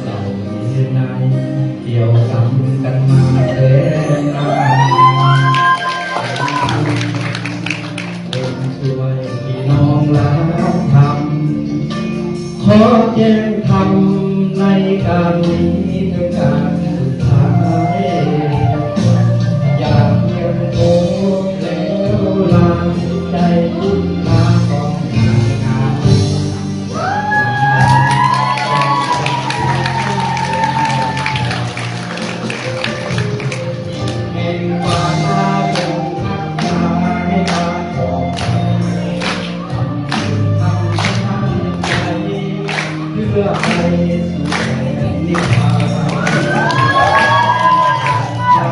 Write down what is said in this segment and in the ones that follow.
เราที่ไหนเกี่ยวสัมกันมาแสนนานเป็นช่วยพี่น้องแล้วทำขอแจ้งทำในการนี้ถึงการสุดท้ายอยากเพียงโอ้แล้วลาใจทุกทางของงานเห็นว่าลาเป็นทักทายให้การของทำให้ทั้งใจเพื่อให้สุขนิพพานจะ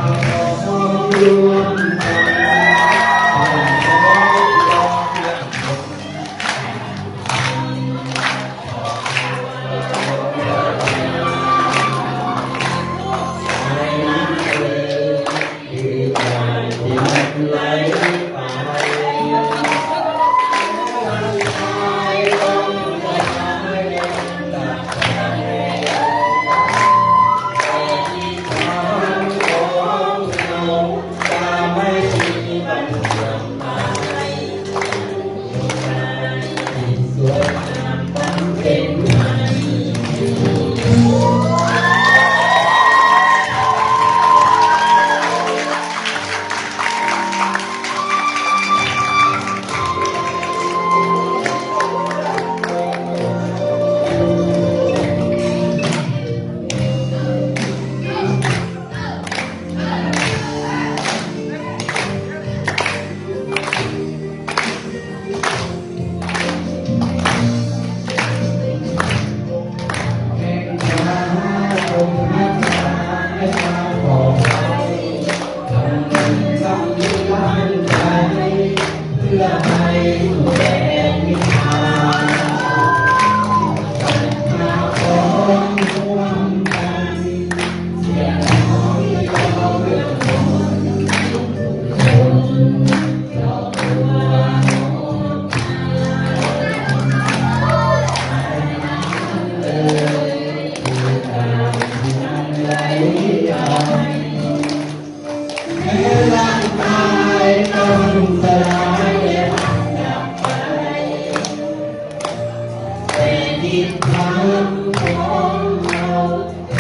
ขอรวมกันไหลไปต้องจะหายตัดใจแต่ที่ทางของเราจะไม่มีวันเสื่อมไปที่สวยงามต้องเป็นมันทิศทางของเรา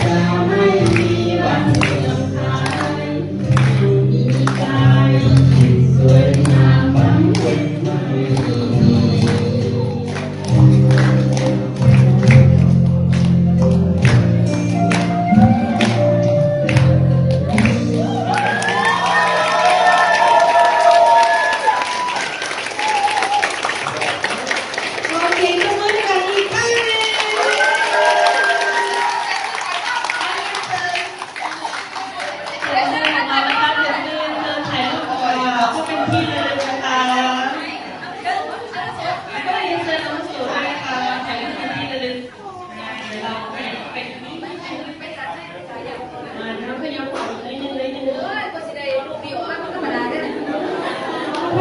จะไม่มีวันเสื่อมคลายมีกายที่สวยงามบังเกิดใหม่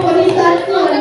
บริษัทเกิด